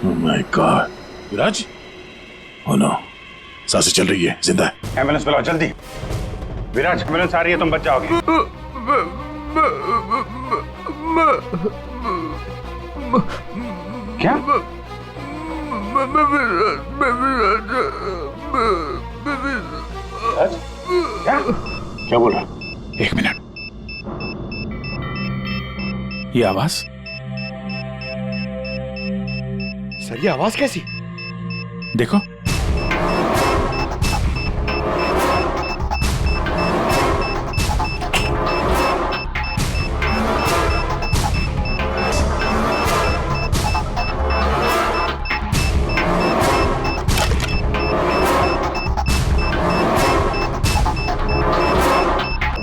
Oh my God. Viraj? Oh no. सांसें चल रही है, जिंदा है। एम्बुलेंस बुलाओ जल्दी। विराज, एम्बुलेंस आ रही है, तुम बच जाओगे। क्या? क्या? क्या बोल रहा? एक मिनट। ये आवाज? सर ये आवाज कैसी? देखो।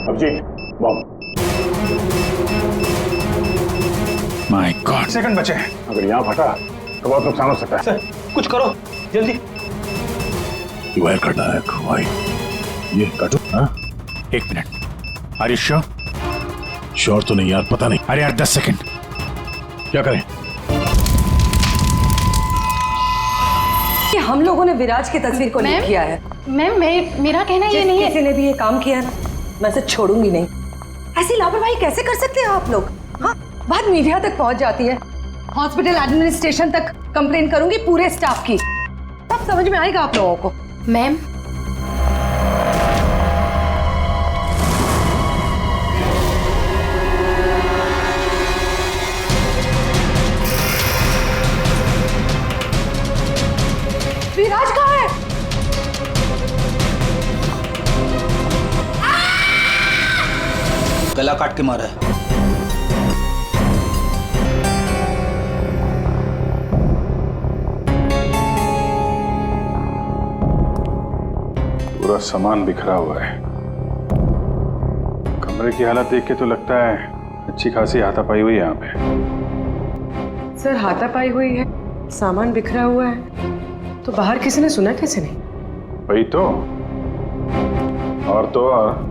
Abhijeet, bomb. My god. Second बचे हैं। अगर यहाँ फटा तो बहुत नुकसान हो सकता है। सर कुछ करो जल्दी। वायर काटना है, वायर। ये काटो। हाँ? एक minute. Are you sure? Sure तो नहीं यार, पता नहीं। अरे यार 10 सेकंड। क्या करें? कि हम लोगों ने विराज की तस्वीर को लीक किया है। मैम मेरा कहना ये नहीं है। किसी ने भी ये काम किया ना, मैं इसे छोड़ूंगी नहीं। ऐसी लापरवाही कैसे कर सकते हैं आप लोग? हाँ, बात मीडिया तक पहुंच जाती है, हॉस्पिटल एडमिनिस्ट्रेशन तक कंप्लेन करूंगी पूरे स्टाफ की, तब समझ में आएगा आप लोगों को। मैम विराज कहाँ है? गला काट के मारा है। पूरा सामान बिखरा हुआ है। कमरे की हालत देख के तो लगता है अच्छी खासी हाथापाई हुई है यहाँ पे। सर हाथापाई हुई है, सामान बिखरा हुआ है, तो बाहर किसी ने सुना कैसे नहीं? वही तो। और तो और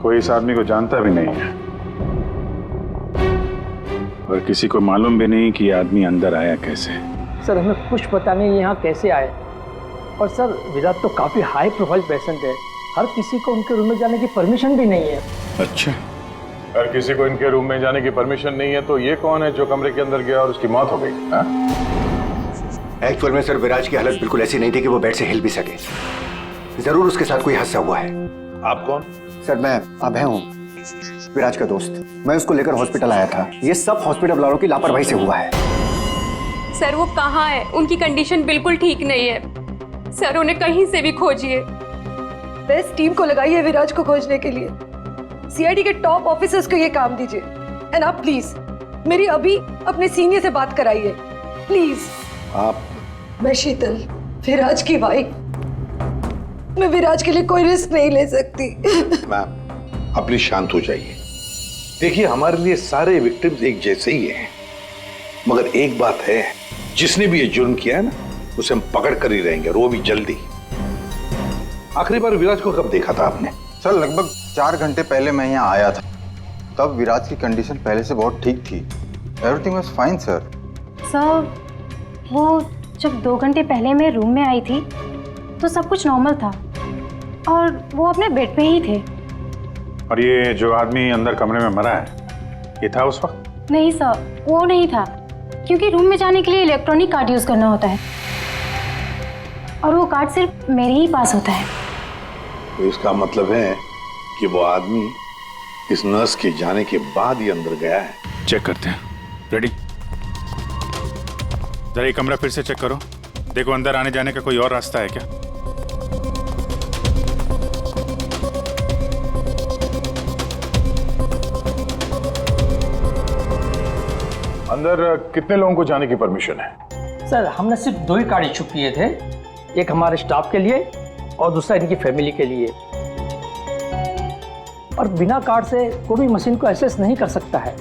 कोई इस आदमी को जानता भी नहीं है, और किसी को मालूम भी नहीं कि ये आदमी अंदर आया कैसे। सर हमें कुछ पता नहीं यहाँ कैसे आए। और सर विराट तो काफी हाई प्रोफाइल पेशेंट है, हर किसी को उनके रूम में जाने की परमिशन भी नहीं है। अच्छा, हर किसी को इनके रूम में जाने की परमिशन नहीं है, तो ये कौन है जो कमरे के अंदर गया और उसकी मौत हो गई? एक्चुअल में सर विराज की हालत बिल्कुल ऐसी नहीं थी कि वो बेड से हिल भी सके। जरूर उसके साथ कोई हादसा हुआ है। आप कौन? सर मैं अभय हूँ, विराज का दोस्त। मैं उसको लेकर हॉस्पिटल आया था। ये सब हॉस्पिटल वालों की लापरवाही से हुआ है। सर वो कहाँ है? उनकी कंडीशन बिल्कुल ठीक नहीं है सर, उन्हें कहीं से भी खोजिए। बेस्ट टीम को लगाइए विराज को खोजने के लिए। सीआईडी के टॉप ऑफिसर्स को ये काम दीजिए। एंड आप प्लीज मेरी अभी अपने सीनियर से बात कराइए प्लीज। आप? मैं शीतल, विराज की वाइफ। मैं विराज के लिए कोई रिस्क नहीं ले सकती। मैम आप प्लीज शांत हो जाइए। देखिए हमारे लिए सारे विक्टिम्स एक जैसे ही हैं, मगर एक बात है, जिसने भी ये जुर्म किया है ना, उसे हम पकड़ कर ही रहेंगे, और वो भी जल्दी। आखिरी बार विराज को कब देखा था आपने? सर लगभग 4 घंटे पहले मैं यहाँ आया था, तब विराज की कंडीशन पहले से बहुत ठीक थी। Everything was fine sir. Sir वो जब 2 घंटे पहले मैं रूम में आई थी तो सब कुछ नॉर्मल था और वो अपने बेड पे ही थे। और ये जो आदमी अंदर कमरे में मरा है, ये था उस वक्त? नहीं सर, वो नहीं था, क्योंकि रूम में जाने के लिए इलेक्ट्रॉनिक कार्ड यूज करना होता है और वो कार्ड सिर्फ मेरे ही पास होता है। तो इसका मतलब है कि वो आदमी इस नर्स के जाने के बाद ही अंदर गया है। चेक करते हैं। रेडी? जरा ये कमरा फिर से चेक करो, देखो अंदर आने जाने का कोई और रास्ता है क्या। अंदर कितने लोगों को जाने की परमिशन है? सर हमने सिर्फ 2 ही कार्ड इशू किए थे, एक हमारे स्टाफ के लिए और दूसरा इनकी फैमिली के लिए। और बिना कार्ड से कोई भी मशीन को एक्सेस नहीं कर सकता है।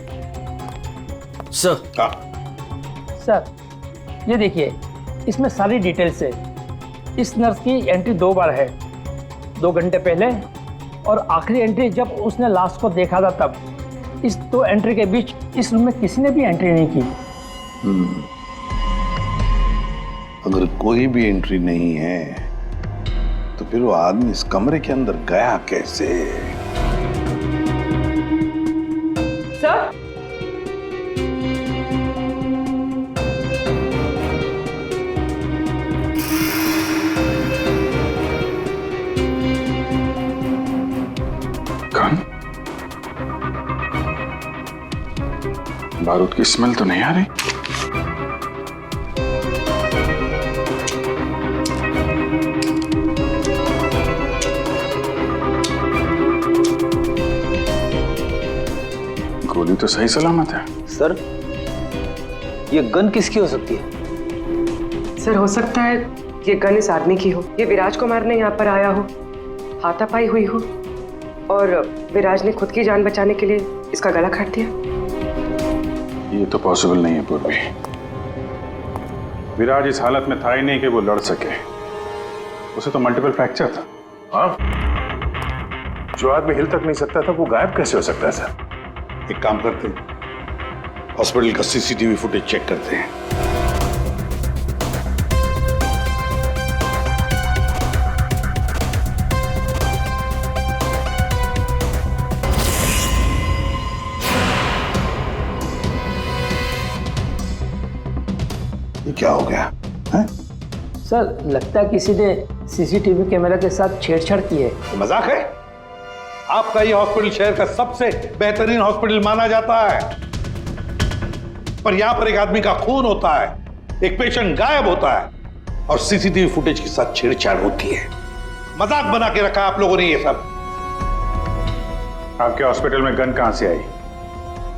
सर सर ये देखिए, इसमें सारी डिटेल्स है। इस नर्स की एंट्री 2 बार है, 2 घंटे पहले और आखिरी एंट्री जब उसने लास्ट को देखा था तब। इस 2 एंट्री के बीच इस रूम में किसी ने भी एंट्री नहीं की। अगर कोई भी एंट्री नहीं है तो फिर वो आदमी इस कमरे के अंदर गया कैसे? सर, कौन? बारूद की स्मेल तो नहीं आ रही। गोली तो सही सलामत है। सर, ये गन किसकी हो सकती है? सर, हो सकता है ये गन इस आदमी की हो। ये विराज को मारने यहाँ पर आया हो, हाथापाई हुई हो और विराज ने खुद की जान बचाने के लिए इसका गला काट दिया। ये तो पॉसिबल नहीं है पूर्वी। विराज इस हालत में था ही नहीं कि वो लड़ सके। उसे तो मल्टीपल फ्रैक्चर था। हाँ, जो आदमी हिल तक नहीं सकता था वो गायब कैसे हो सकता है सर? एक काम करते हैं, हॉस्पिटल का सीसीटीवी फुटेज चेक करते हैं। ये क्या हो गया है? सर, लगता है किसी ने सीसीटीवी कैमरा के साथ छेड़छाड़ की है। ये मजाक है? आपका ये हॉस्पिटल शहर का सबसे बेहतरीन हॉस्पिटल माना जाता है, पर यहां पर एक आदमी का खून होता है, एक पेशेंट गायब होता है और सीसीटीवी फुटेज के साथ छेड़छाड़ होती है। मजाक बना के रखा आप लोगों ने ये सब। आपके हॉस्पिटल में गन कहां से आई?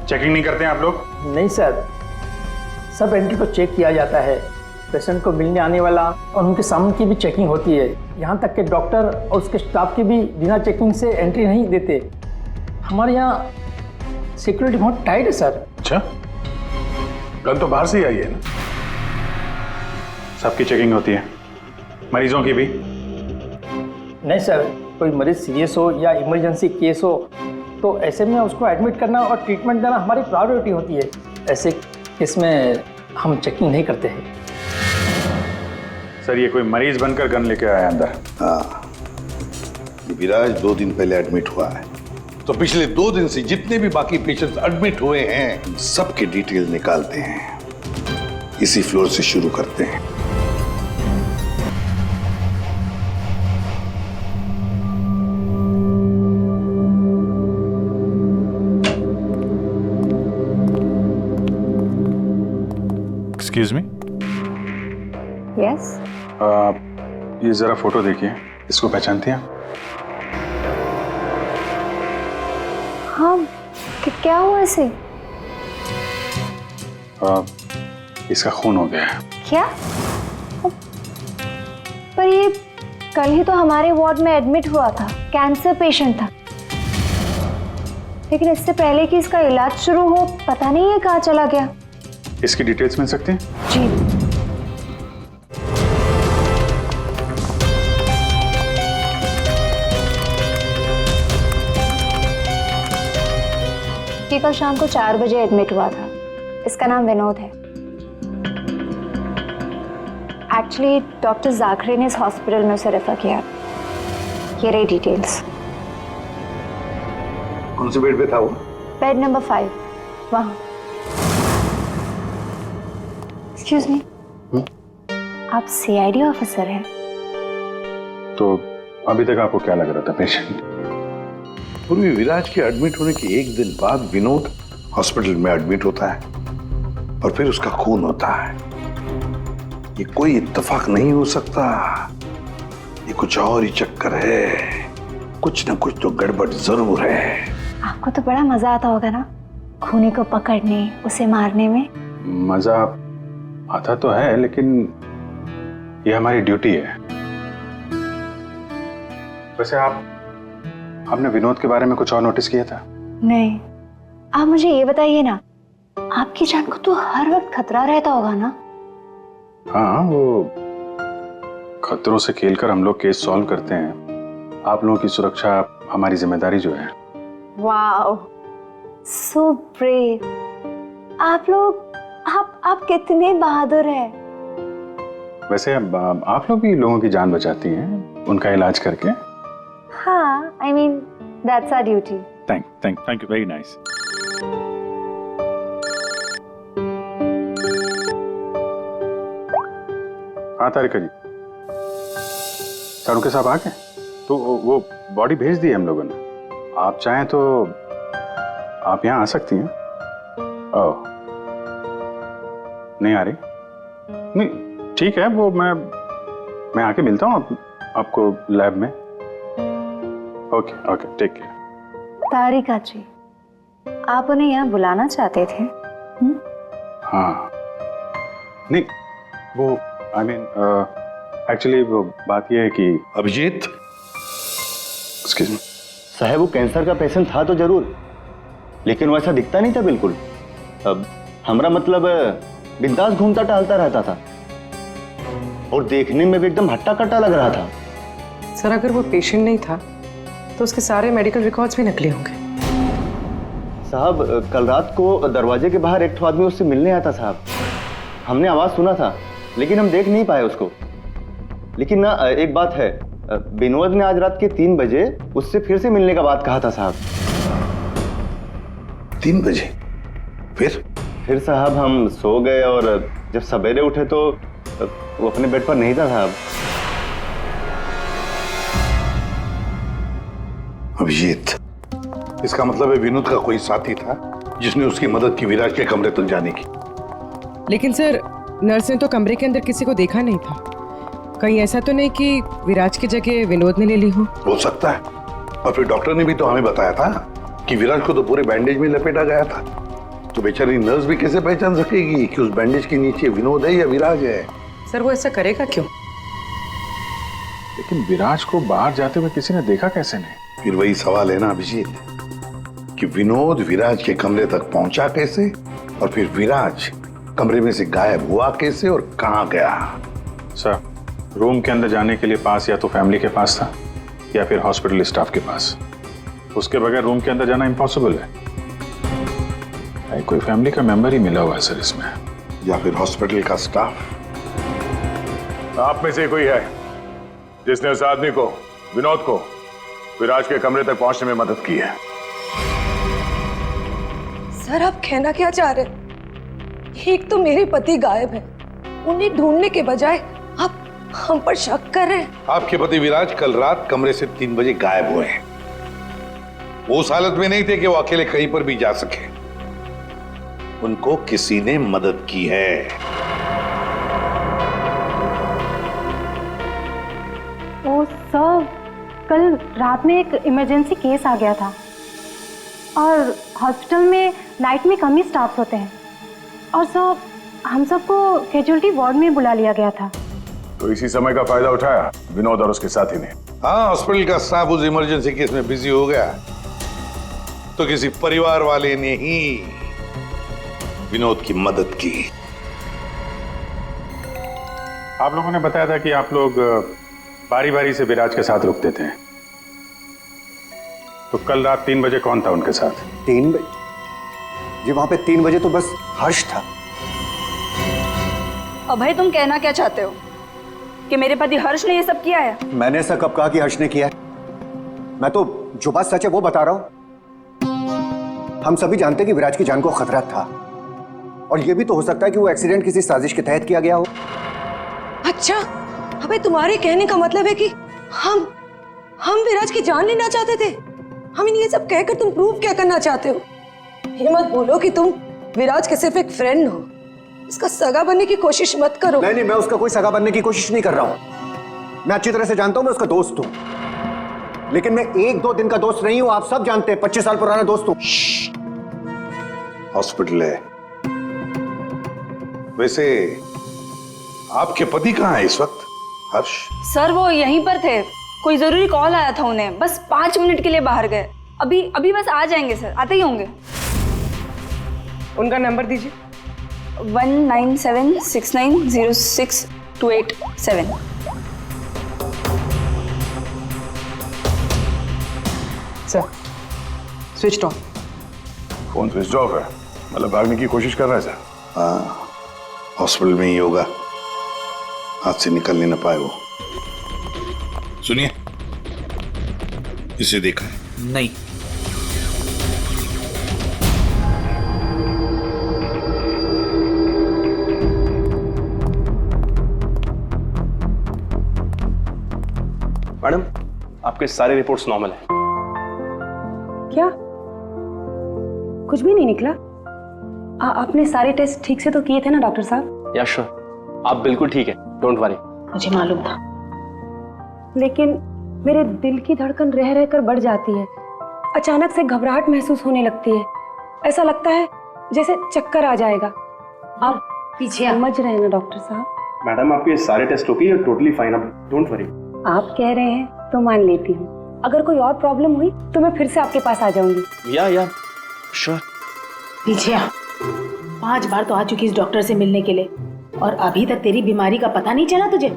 चेकिंग नहीं करते हैं आप लोग? नहीं सर, सब एंट्री को चेक किया जाता है। पेशेंट को मिलने आने वाला और उनके सामान की भी चेकिंग होती है। यहाँ तक कि डॉक्टर और उसके स्टाफ की भी बिना चेकिंग से एंट्री नहीं देते। हमारे यहाँ सिक्योरिटी बहुत टाइट है सर। अच्छा, गन तो बाहर से ही आई है ना? सबकी चेकिंग होती है, मरीजों की भी? नहीं सर, कोई मरीज सीरियस हो या इमरजेंसी केस हो तो ऐसे में उसको एडमिट करना और ट्रीटमेंट देना हमारी प्रायोरिटी होती है। ऐसे केस में हम चेकिंग नहीं करते हैं। सर, ये कोई मरीज बनकर गन लेके आया अंदर? हाँ, विराज 2 दिन पहले एडमिट हुआ है, तो पिछले 2 दिन से जितने भी बाकी पेशेंट्स एडमिट हुए हैं सबके डिटेल निकालते हैं। इसी फ्लोर से शुरू करते हैं। Excuse me. यस। ये जरा फोटो देखिए, इसको पहचानती हैं? हाँ, क्या हुआ इसे? इसका खून हो गया है। क्या? पर ये कल ही तो हमारे वार्ड में एडमिट हुआ था, कैंसर पेशेंट था। लेकिन इससे पहले कि इसका इलाज शुरू हो, पता नहीं ये कहाँ चला गया। इसकी डिटेल्स मिल सकती हैं? जी। ये कल शाम को 4 बजे एडमिट हुआ था। इसका नाम विनोद है। एक्चुअली डॉक्टर जाखरे ने इस हॉस्पिटल में उसे रेफर किया। ये रही डिटेल्स। कौन से बेड पे था वो? बेड नंबर 5, वहाँ। एक्सक्यूज मी, आप सीआईडी ऑफिसर हैं? तो अभी तक आपको क्या लग रहा था पेशेंट? पूर्वी विराज के एडमिट होने के 1 दिन बाद विनोद हॉस्पिटल में एडमिट होता है और फिर उसका खून होता है। ये कोई इत्तेफाक नहीं हो सकता, ये कुछ और ही चक्कर है। कुछ ना कुछ तो गड़बड़ जरूर है। आपको तो बड़ा मजा आता होगा ना खूनी को पकड़ने, उसे मारने में? मजा आता तो है, लेकिन ये हमारी ड्यूटी है। वैसे आपने विनोद के बारे में कुछ और नोटिस किया था? नहीं। आप मुझे ये बताइए ना, आपकी जान को तो हर वक्त खतरा रहता होगा ना? हाँ, वो खतरों से खेलकर हम लोग केस सॉल्व करते हैं। आप लोगों की सुरक्षा हमारी जिम्मेदारी जो है। Wow, so brave. आप लोग, आप कितने बहादुर हैं। वैसे आप लोग भी लोगों की जान बचाती हैं उनका इलाज करके। हाँ, I mean that's our duty. Thank you, very nice. हाँ तारिका जी, सारुके साहब आ गए? तो वो बॉडी भेज दी है हम लोगों ने। आप चाहें तो आप यहाँ आ सकती हैं। ओह, नहीं आ रही? नहीं ठीक है, वो मैं आके मिलता हूँ आपको लैब में। Okay take care. Tarika ji, आप उन्हें यहाँ बुलाना चाहते थे? हाँ, नहीं वो आई मीन एक्चुअली वो बात ये है कि अभिजीत, एक्सक्यूज मी साहब, वो कैंसर का पेशेंट था तो जरूर, लेकिन वो ऐसा दिखता नहीं था बिल्कुल। अब हमारा मतलब बिंदास घूमता टहलता रहता था और देखने में भी एकदम हट्टा कट्टा लग रहा था। सर अगर वो पेशेंट नहीं था तो उसके सारे मेडिकल रिकॉर्ड्स भी नकली होंगे। साहब, कल रात को दरवाजे के बाहर एक आदमी उससे मिलने आया था साहब। हमने आवाज सुना था लेकिन हम देख नहीं पाए उसको। लेकिन ना एक बात है, विनोद ने आज रात के 3 बजे उससे फिर से मिलने का बात कहा था साहब। 3 बजे? फिर साहब हम सो गए और जब सवेरे उठे तो वो अपने बेड पर नहीं था साहब। अभिजीत, इसका मतलब है विनोद का कोई साथी था जिसने उसकी मदद की विराज के कमरे तक जाने की। लेकिन सर, नर्स ने तो कमरे के अंदर किसी को देखा नहीं था। कहीं ऐसा तो नहीं कि विराज की जगह विनोद ने ले ली हो सकता है। और फिर डॉक्टर ने भी तो हमें बताया था कि विराज को तो पूरे बैंडेज में लपेटा गया था। तो बेचारी नर्स भी कैसे पहचान सकेगी कि उस बैंडेज के नीचे विनोद है या विराज है? सर वो ऐसा करेगा क्यों? लेकिन विराज को बाहर जाते हुए किसी ने देखा कैसे नहीं? फिर वही सवाल है ना अभिजीत, कि विनोद विराज के कमरे तक पहुंचा कैसे और फिर विराज कमरे में से गायब हुआ कैसे और कहां गया? सर, रूम के अंदर जाने के लिए पास या तो फैमिली के पास था या फिर हॉस्पिटल स्टाफ के पास। उसके बगैर रूम के अंदर जाना इम्पॉसिबल है। कोई फैमिली का मेंबर ही मिला हुआ है सर इसमें, या फिर हॉस्पिटल का स्टाफ। आप में से कोई है जिसने उस आदमी को, विनोद को, विराज के कमरे तक पहुंचने में मदद की है? सर आप कहना क्या चाह रहे हैं? एक तो मेरे पति गायब है, उन्हें ढूंढने के बजाय आप हम पर शक कर रहे हैं। आपके पति विराज कल रात कमरे से 3 बजे गायब हुए हैं। वो उस हालत में नहीं थे कि वो अकेले कहीं पर भी जा सके। उनको किसी ने मदद की है। ओ सर, कल रात में एक इमरजेंसी केस आ गया था और हॉस्पिटल में नाइट में कम ही स्टाफ होते हैं और सर हम सबको कैजुअलिटी वार्ड में बुला लिया गया था। तो इसी समय का फायदा उठाया विनोद और उसके साथी ने। हाँ, हॉस्पिटल का स्टाफ उस इमरजेंसी केस में बिजी हो गया तो किसी परिवार वाले ने ही विनोद की मदद की। आप लोगों ने बताया था कि आप लोग बारी बारी से विराज के साथ रुकते थे, तो कल रात 3 बजे कौन था उनके साथ? 3 बजे जी, वहां पे 3 बजे तो बस हर्ष था। अभय, तुम कहना क्या चाहते हो कि मेरे पति हर्ष ने ये सब किया है? मैंने ऐसा कब कहा कि हर्ष ने किया है? मैं तो जो बात सच है वो बता रहा हूं। हम सभी जानते हैं कि विराज की जान को खतरा था और ये भी तो हो सकता है कि वो एक्सीडेंट किसी साजिश के तहत किया गया हो। अच्छा, अबे तुम्हारे कहने का मतलब है कि हम विराज की जान लेना चाहते थे? हम ये सब कहकर तुम प्रूव क्या करना चाहते हो? ये मत बोलो कि तुम विराज के सिर्फ एक फ्रेंड हो, इसका सगा बनने की कोशिश मत करो। नहीं, मैं उसका कोई सगा बनने की कोशिश नहीं कर रहा हूं। मैं अच्छी तरह से जानता हूं मैं उसका दोस्त हूं, लेकिन मैं 1-2 दिन का दोस्त नहीं हूं। आप सब जानते हैं 25 साल पुराना दोस्त हूं। हॉस्पिटल है। वैसे आपके पति कहाँ है इस वक्त? हर्ष सर वो यहीं पर थे, कोई जरूरी कॉल आया था उन्हें, बस 5 मिनट के लिए बाहर गए। अभी बस आ जाएंगे सर, आते ही होंगे। उनका नंबर दीजिए। 1976906287। Sir switch off. Phone switch off है, मतलब भागने की कोशिश कर रहा है सर। हाँ, हॉस्पिटल में ही होगा। हाथ से निकलने न पाए वो। सुनिए, इसे देखा है? नहीं। मैडम, आपके सारे रिपोर्ट्स नॉर्मल हैं। क्या कुछ भी नहीं निकला? आपने सारे टेस्ट ठीक से तो किए थे ना डॉक्टर साहब? या श्योर, आप बिल्कुल ठीक है, डोंट वरी। मुझे मालूम था, लेकिन मेरे दिल की धड़कन रह रहकर बढ़ जाती है। अचानक से घबराहट महसूस होने लगती है। ऐसा लगता है जैसे चक्कर आ जाएगा। आप पीछे समझ रहे हैं ना डॉक्टर साहब? मैडम, आपके सारे टेस्ट ओके, टोटली फाइन, आप डोंट वरी। आप कह रहे हैं तो मान लेती हूँ। अगर कोई और प्रॉब्लम हुई तो मैं फिर से आपके पास आ जाऊंगी। या श्योर। पीछे आ। 5 बार तो आ चुकी इस डॉक्टर से मिलने के लिए और अभी तक तेरी बीमारी का पता नहीं चला तुझे?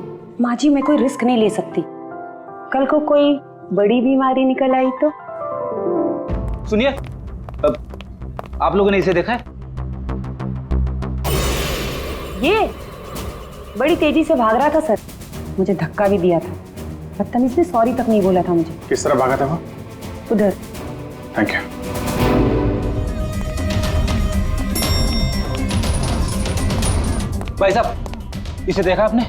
माँ जी, मैं कोई रिस्क नहीं ले सकती। कल को कोई बड़ी बीमारी निकल आई तो? सुनिए, आप लोगों ने इसे देखा है? ये बड़ी तेजी से भाग रहा था सर, मुझे धक्का भी दिया था। बदतमीज ने सॉरी तक नहीं बोला था मुझे। किस तरह भागा था वो? उधर। Thank you. भाई साहब, इसे देखा आपने?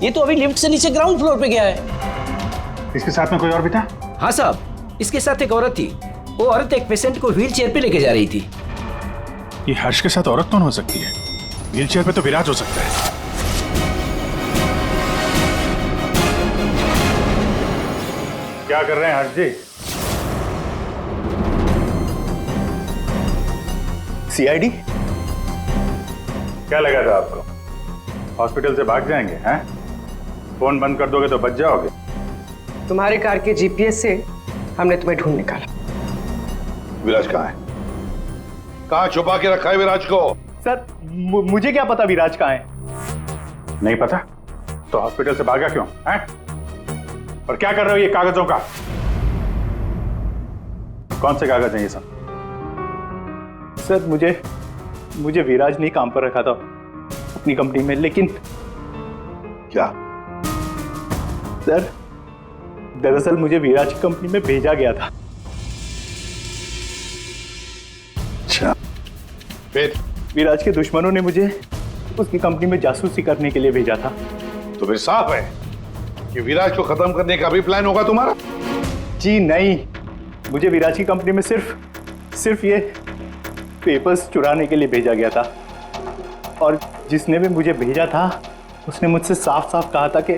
ये तो अभी लिफ्ट से नीचे ग्राउंड फ्लोर पे गया है। इसके साथ में कोई और भी था? हाँ साहब, इसके साथ एक औरत थी। वो औरत एक पेशेंट को व्हील चेयर पे लेके जा रही थी। ये हर्ष के साथ औरत कौन हो सकती है? व्हील चेयर पे तो विराज हो सकता है। क्या कर रहे हैं हर्ष जी? सीआईडी? क्या लगा था आपको हॉस्पिटल से भाग जाएंगे? हैं? फोन बंद कर दोगे तो बच जाओगे। तुम्हारे कार के जीपीएस से हमने तुम्हें ढूंढ निकाला। विराज कहाँ है? कहाँ छुपा के रखा है विराज को? सर, मुझे क्या पता विराज कहाँ है? नहीं पता तो हॉस्पिटल से भागा क्यों? हैं? और क्या कर रहे हो ये कागजों का? कौन से कागज हैं ये सब? सर, मुझे विराज ने काम पर रखा था अपनी कंपनी में, लेकिन क्या? सर, दरअसल मुझे विराज की कंपनी में भेजा गया था। अच्छा, फिर? विराज के दुश्मनों ने मुझे उसकी कंपनी में जासूसी करने के लिए भेजा था। तो फिर साफ है कि विराज को खत्म करने का भी प्लान होगा तुम्हारा? जी नहीं, मुझे विराज की कंपनी में सिर्फ ये पेपर्स चुराने के लिए भेजा गया था। और जिसने भी मुझे भेजा था उसने मुझसे साफ साफ कहा था कि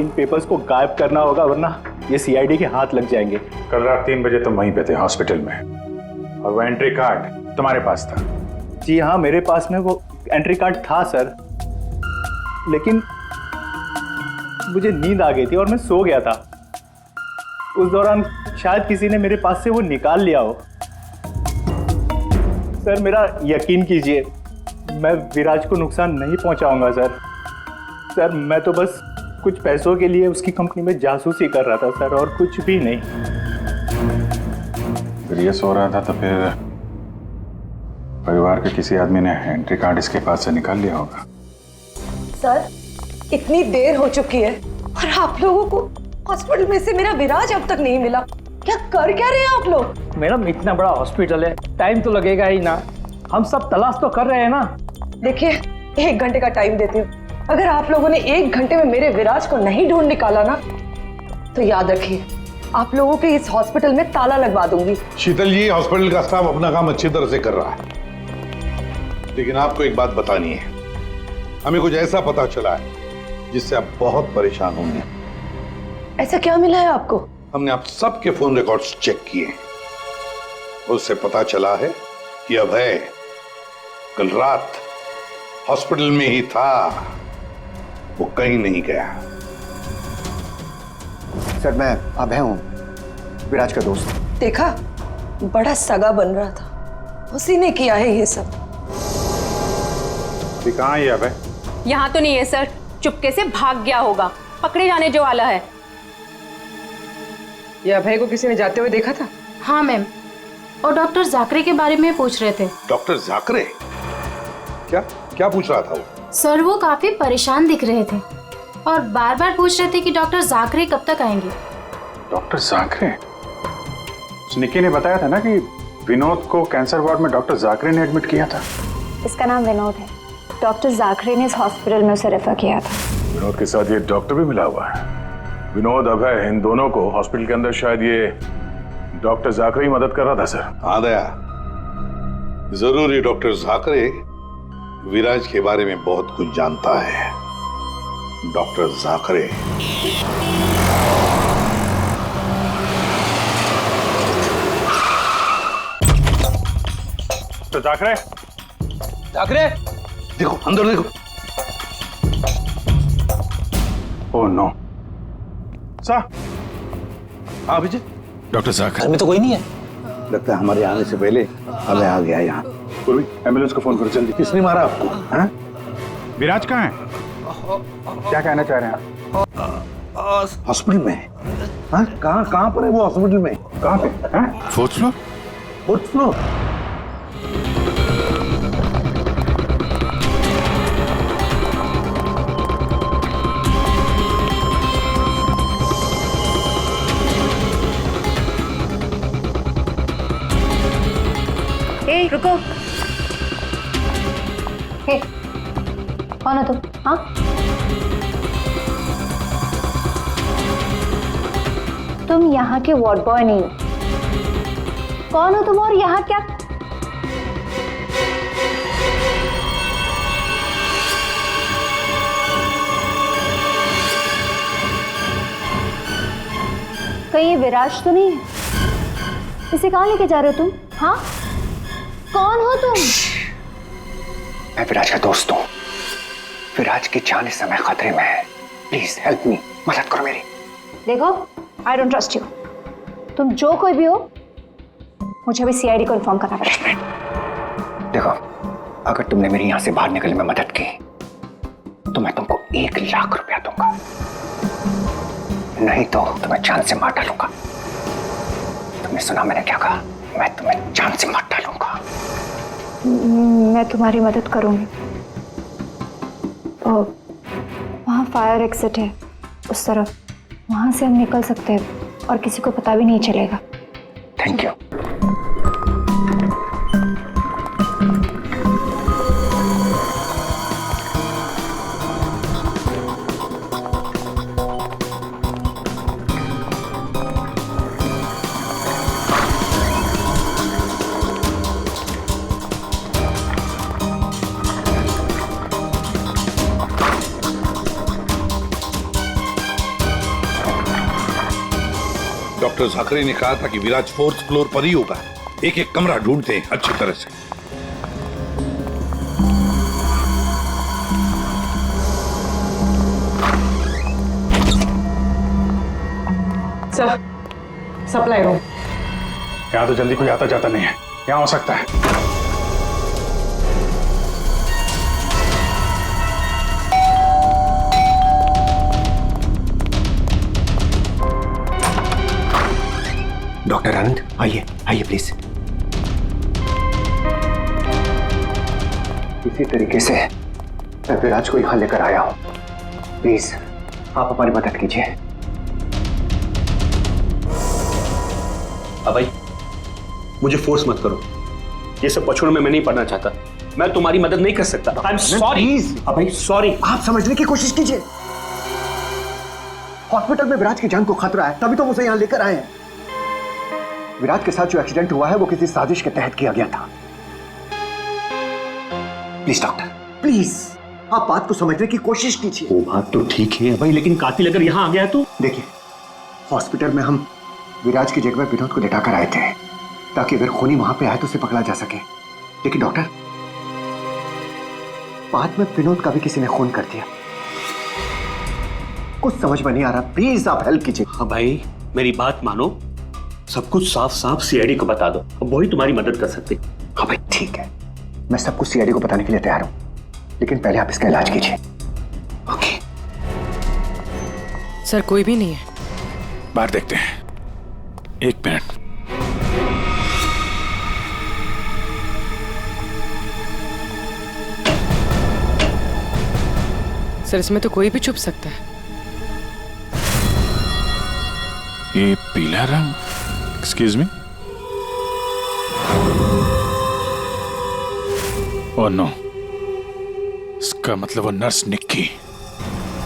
इन पेपर्स को गायब करना होगा, वरना ये सीआईडी के हाथ लग जाएंगे। कल रात 3 बजे तुम वहीं पे थे हॉस्पिटल में, और वो एंट्री कार्ड तुम्हारे पास था? जी हाँ, मेरे पास में वो एंट्री कार्ड था सर, लेकिन मुझे नींद आ गई थी और मैं सो गया था। उस दौरान शायद किसी ने मेरे पास से वो निकाल लिया हो। सर, मेरा यकीन कीजिए, मैं विराज को नुकसान नहीं पहुंचाऊंगा सर, मैं तो बस कुछ पैसों के लिए उसकी कंपनी में जासूसी कर रहा था सर, और कुछ भी नहीं। फिर ये सो रहा था तो फिर परिवार के किसी आदमी ने एंट्री कार्ड इसके पास से निकाल लिया होगा। सर, इतनी देर हो चुकी है और आप लोगों को हॉस्पिटल में से मेरा विराज अब तक नहीं मिला। क्या कर क्या रहे हैं आप लोग? मैडम, इतना बड़ा हॉस्पिटल है, टाइम तो लगेगा ही ना। हम सब तलाश तो कर रहे हैं ना। देखिए, 1 घंटे का टाइम देती हूँ। अगर आप लोगों ने 1 घंटे में मेरे विराज को नहीं ढूंढ निकाला ना, तो याद रखिए, आप लोगों के इस हॉस्पिटल में ताला लगवा दूंगी। शीतल जी, हॉस्पिटल का स्टाफ अपना काम अच्छी तरह से कर रहा है, लेकिन आपको एक बात बतानी है। हमें कुछ ऐसा पता चला है जिससे आप बहुत परेशान होंगे। ऐसा क्या मिला है आपको? हमने आप सबके फोन रिकॉर्ड्स चेक किए, उससे पता चला है कि अभय कल रात हॉस्पिटल में ही था, वो कहीं नहीं गया। सर, मैं अभय हूं, विराज का दोस्त। देखा, बड़ा सगा बन रहा था, उसी ने किया है ये सब। कहाँ है अभय? यहाँ तो नहीं है सर, चुपके से भाग गया होगा, पकड़े जाने जो वाला है। ये अभय को किसी ने जाते हुए देखा था? हाँ मैम, और डॉक्टर जाकरे के बारे में पूछ रहे थे। डॉक्टर जाकरे? क्या पूछ रहा था वो? सर वो काफी परेशान दिख रहे थे और बार बार पूछ रहे थे कि डॉक्टर जाकरे कब तक आएंगे। डॉक्टर जाकरे? निकी ने बताया था ना कि विनोद को कैंसर वार्ड में डॉक्टर जाकरे ने एडमिट किया था। इसका नाम विनोद है। डॉक्टर जाकरे ने इस हॉस्पिटल में उसे रेफर किया था। विनोद के साथ ये डॉक्टर भी मिला हुआ है। विनोद, अभय, इन दोनों को हॉस्पिटल के अंदर शायद ये डॉक्टर जाकरे ही मदद कर रहा था। सर हाँ दया, जरूर ये डॉक्टर जाकरे विराज के बारे में बहुत कुछ जानता है। डॉक्टर जाकरे तो जाकरे देखो, अंदर देखो। Oh no. सा हाँ विजय, डॉक्टर जाकरे घर में तो कोई नहीं है। लगता है हमारे आने से पहले अबे आ गया यहाँ। पूर्वी, एम्बुलेंस को फोन करो जल्दी। किसने मारा आपको? हाँ? विराज कहाँ है? क्या कहना चाह रहे हैं आप? हॉस्पिटल में? हाँ, कहाँ पर है वो हॉस्पिटल में? कहाँ पे? हाँ? Fourth floor? Fourth floor? ए, रुको। हे, कौन हो तुम? हाँ? तुम यहाँ के वार्ड बॉय नहीं हो। कौन हो तुम और यहाँ क्या? कहीं ये विराज तो नहीं है? इसे कहाँ लेके जा रहे हो तुम? हाँ? कौन हो तुम? मैं विराज का दोस्त हूँ। विराज की जान इस समय खतरे में है। प्लीज हेल्प मी, मदद करो मेरी। देखो, आई डोंट ट्रस्ट यू। तुम जो कोई भी हो, मुझे अभी सीआईडी को इन्फॉर्म करना पड़ेगा। देखो, अगर तुमने मेरी यहाँ से बाहर निकलने में मदद की तो मैं तुमको 1 लाख रुपया दूंगा, नहीं तो तुम्हें जान से मार डालूंगा। तुमने सुना मैंने क्या कहा? मैं तुम्हें जान से मार डालूंगा। मैं तुम्हारी मदद करूंगी। वहाँ फायर एग्जिट है उस तरफ, वहां से हम निकल सकते हैं और किसी को पता भी नहीं चलेगा। Thank you. डॉक्टर जाकरे ने कहा था कि विराज 4th फ्लोर पर ही होगा। एक एक कमरा ढूंढते हैं अच्छी तरह से। Sir, supply room. यहाँ तो जल्दी कोई आता जाता नहीं है। यहाँ हो सकता है। डॉक्टर आनंद, आइए आइए प्लीज। इसी तरीके से मैं विराज को यहां लेकर आया हूं। प्लीज आप हमारी मदद कीजिए। अभय, मुझे फोर्स मत करो। ये सब बचपन में मैं नहीं पढ़ना चाहता। मैं तुम्हारी मदद नहीं कर सकता। I am sorry. Abhay sorry. आप समझने की कोशिश कीजिए। हॉस्पिटल में विराज की जान को खतरा है, तभी तो उसे यहां लेकर आए हैं। विराज के साथ जो एक्सीडेंट हुआ है वो किसी साजिश के तहत किया गया था। प्लीज डॉक्टर, प्लीज आप बात को समझने की कोशिश कीजिए। वो बात तो ठीक है भाई, लेकिन कातिल अगर यहाँ आ गया तो? देखिए, हॉस्पिटल में हम विराज की जगह विनोद को लेटाकर आए थे ताकि अगर खूनी वहां पे आए तो उसे पकड़ा जा सके। लेकिन डॉक्टर, बाद में विनोद का भी किसी ने खून कर दिया। कुछ समझ में नहीं आ रहा। प्लीज आप हेल्प कीजिए। हाँ भाई, मेरी बात मानो। सब कुछ साफ साफ सीआईडी को बता दो, अब वही तुम्हारी मदद कर सकते। हाँ भाई ठीक है, मैं सब कुछ सीआईडी को बताने के लिए तैयार हूं, लेकिन पहले आप इसका इलाज कीजिए। ओके सर, कोई भी नहीं है। बाहर देखते हैं। 1 मिनट। सर इसमें तो कोई भी छुप सकता है। ये पीला रंग, एक्सक्यूज मी। ओह नो, इसका मतलब वो नर्स निक्की।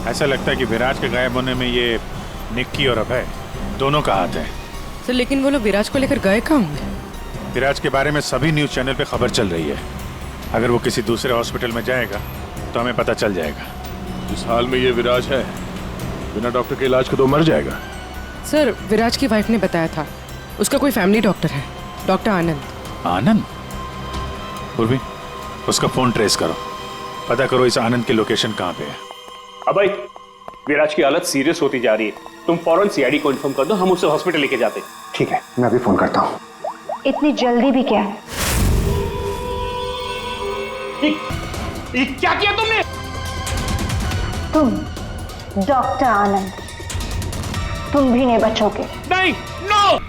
ऐसा लगता है कि विराज के गायब होने में ये निक्की और अभय दोनों का हाथ है। सर लेकिन वो लोग विराज को लेकर गए कहाँ होंगे? विराज के बारे में सभी न्यूज चैनल पे खबर चल रही है। अगर वो किसी दूसरे हॉस्पिटल में जाएगा तो हमें पता चल जाएगा। इस हाल में ये विराज है, बिना डॉक्टर के इलाज को तो मर जाएगा। सर विराज की वाइफ ने बताया था उसका कोई फैमिली डॉक्टर है, डॉक्टर आनंद। आनंद? उर्वी, उसका फोन ट्रेस करो, पता करो इस आनंद की लोकेशन कहाँ पे है। अभय, विराज की हालत सीरियस होती जा रही है, तुम फौरन सीआईडी को इन्फॉर्म कर दो, हम उसे हॉस्पिटल लेके जाते। ठीक है, मैं अभी फोन करता हूँ। इतनी जल्दी भी क्या है? क्या किया तुमने? तुम डॉक्टर आनंद, तुम भी नहीं बचोगे। नहीं, नो।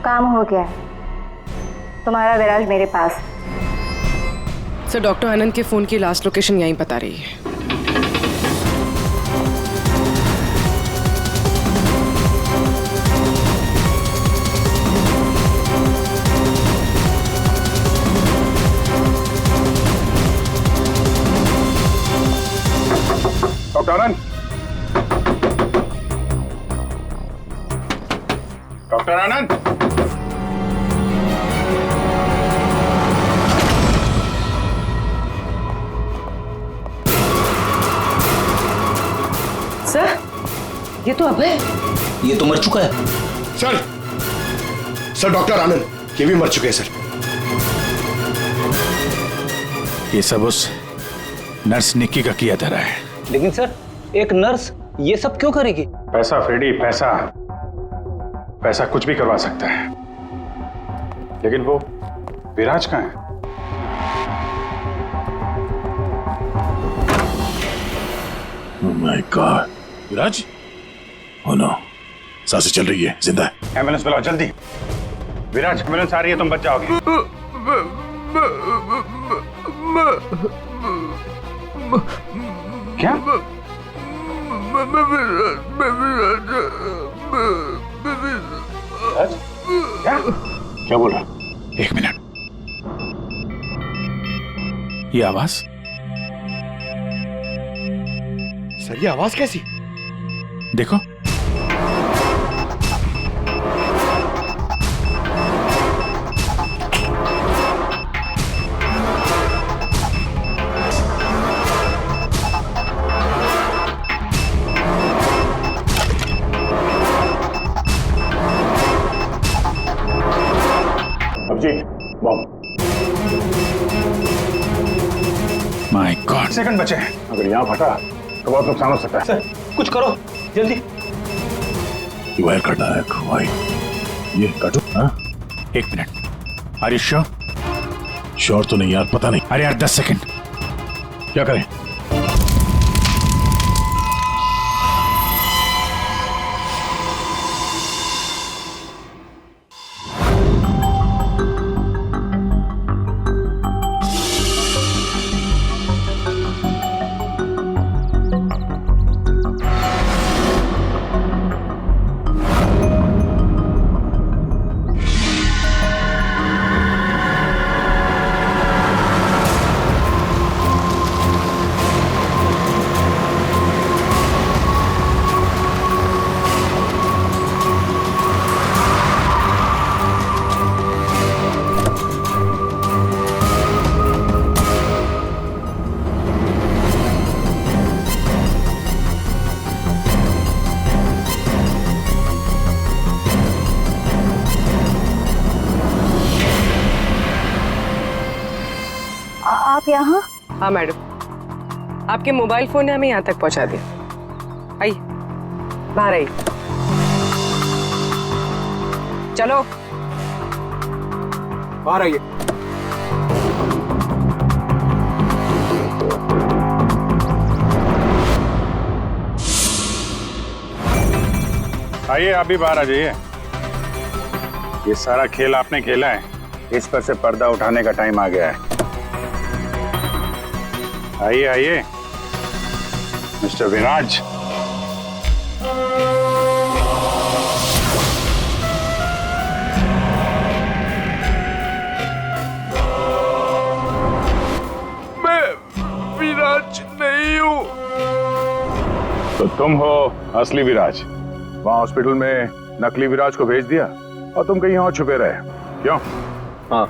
काम हो गया, तुम्हारा विराज मेरे पास। सर डॉक्टर आनंद के फोन की लास्ट लोकेशन यहीं बता रही है। डॉक्टर आनंद, डॉक्टर आनंद, सर ये तो अभय। ये तो मर चुका है। सर डॉक्टर आनंद ये भी मर चुके हैं सर। ये सब उस नर्स निक्की का किया धरा है। लेकिन सर एक नर्स ये सब क्यों करेगी? पैसा फ्रेडी, पैसा, पैसा कुछ भी करवा सकता है। लेकिन वो विराज कहाँ है? Oh my God, Viraj? Oh no, सांसें चल रही है, जिंदा है। एम्बुलेंस बुलाओ जल्दी। विराज, एम्बुलेंस आ रही है, तुम बच जाओगे। क्या? क्या बोल रहा? एक मिनट, ये आवाज? सर ये आवाज कैसी? देखो, माय गॉड, सेकंड बचे हैं। अगर यहाँ फटा तो बहुत नुकसान हो सकता है। सर कुछ करो जल्दी। वायर करना है, ये काटो। हाँ, एक minute. Are you sure? Sure तो नहीं यार, पता नहीं। अरे यार 10 सेकंड। क्या करें? आप यहाँ? हाँ मैडम, आपके मोबाइल फोन ने हमें यहाँ तक पहुँचा दिया। आइए बाहर आइए, चलो। बाहर आइए। आइए, आप भी बाहर आ जाइए। ये सारा खेल आपने खेला है, इस पर से पर्दा उठाने का टाइम आ गया है। आइए आइए मिस्टर विराज। मैं विराज नहीं हूं। तो तुम हो असली विराज। वहां हॉस्पिटल में नकली विराज को भेज दिया और तुम कहीं और छुपे रहे, क्यों? हाँ,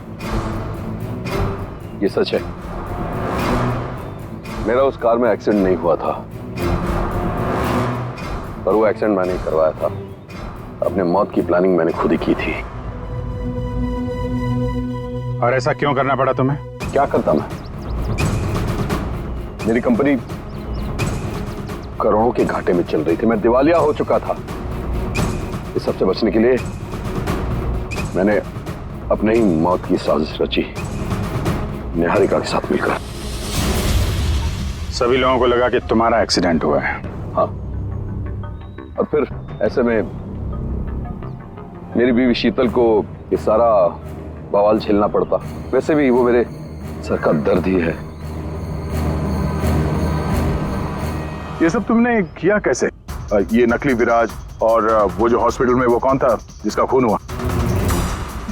ये सच है। मेरा उस कार में एक्सीडेंट नहीं हुआ था, पर वो एक्सीडेंट मैंने करवाया था। अपने मौत की प्लानिंग मैंने खुद ही की थी। और ऐसा क्यों करना पड़ा तुम्हें? क्या करता मैं? मेरी कंपनी करोड़ों के घाटे में चल रही थी, मैं दिवालिया हो चुका था। इस सबसे बचने के लिए मैंने अपने ही मौत की साजिश रची, निहारिका के साथ मिलकर। सभी लोगों को लगा कि तुम्हारा एक्सीडेंट हुआ है। हाँ, और फिर ऐसे में मेरी बीवी शीतल को ये सारा बवाल झेलना पड़ता। वैसे भी वो मेरे सर का दर्द ही है। ये सब तुमने किया कैसे? ये नकली विराज और वो जो हॉस्पिटल में वो कौन था जिसका खून हुआ?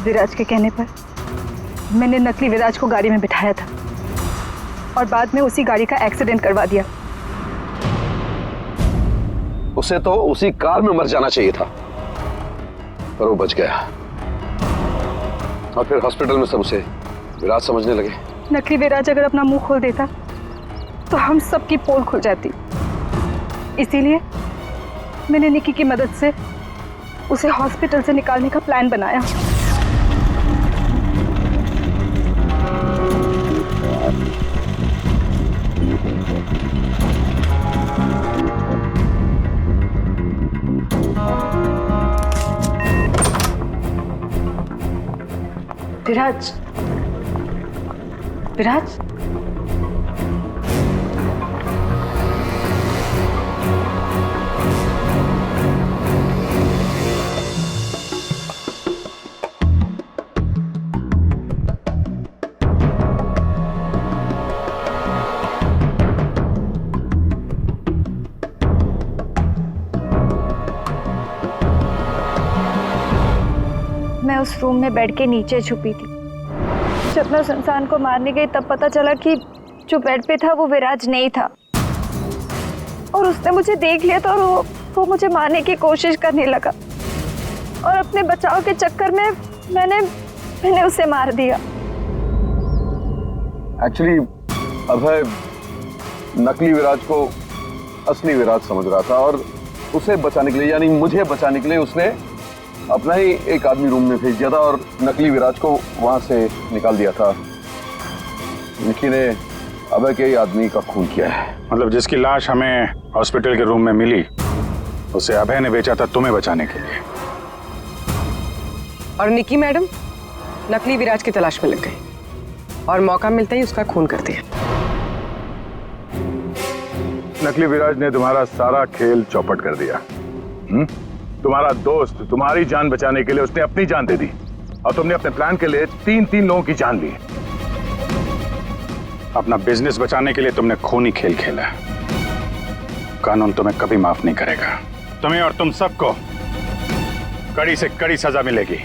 विराज के कहने पर मैंने नकली विराज को गाड़ी में बिठाया था और बाद में उसी गाड़ी का एक्सीडेंट करवा दिया। उसे तो उसी कार में मर जाना चाहिए था, पर वो बच गया। और फिर हॉस्पिटल में सब उसे विराज समझने लगे। नकली विराज अगर अपना मुंह खोल देता तो हम सबकी पोल खुल जाती। इसीलिए मैंने निकी की मदद से उसे हॉस्पिटल से निकालने का प्लान बनाया। विराज, विराज, मैं उस रूम में बेड के नीचे छुपी थी। जब मैं उस इंसान को मारने गई तब पता चला कि जो बेड पे था वो विराज नहीं था, और उसने मुझे देख लिया था और वो मुझे मारने की कोशिश करने लगा, और अपने बचाव के चक्कर में मैंने उसे मार दिया। एक्चुअली अभय नकली विराज को असली विराज समझ रहा था, और उसे बचाने के लिए, यानी मुझे बचाने के लिए, उसने अपना ही एक आदमी रूम में भेज दिया था और नकली विराज को वहां से निकाल दिया था। निकी ने अभय के ही आदमी का खून किया है। मतलब जिसकी लाश हमें हॉस्पिटल के रूम में मिली उसे अभय ने बेचा था तुम्हें बचाने के लिए। और निकी मैडम नकली विराज की तलाश में लग गई और मौका मिलते ही उसका खून कर दिया। नकली विराज ने तुम्हारा सारा खेल चौपट कर दिया। तुम्हारा दोस्त तुम्हारी जान बचाने के लिए उसने अपनी जान दे दी, और तुमने अपने प्लान के लिए 3 लोगों की जान ली। अपना बिजनेस बचाने के लिए तुमने खूनी खेल खेला। कानून तुम्हें कभी माफ नहीं करेगा। तुम्हें और तुम सबको कड़ी से कड़ी सजा मिलेगी।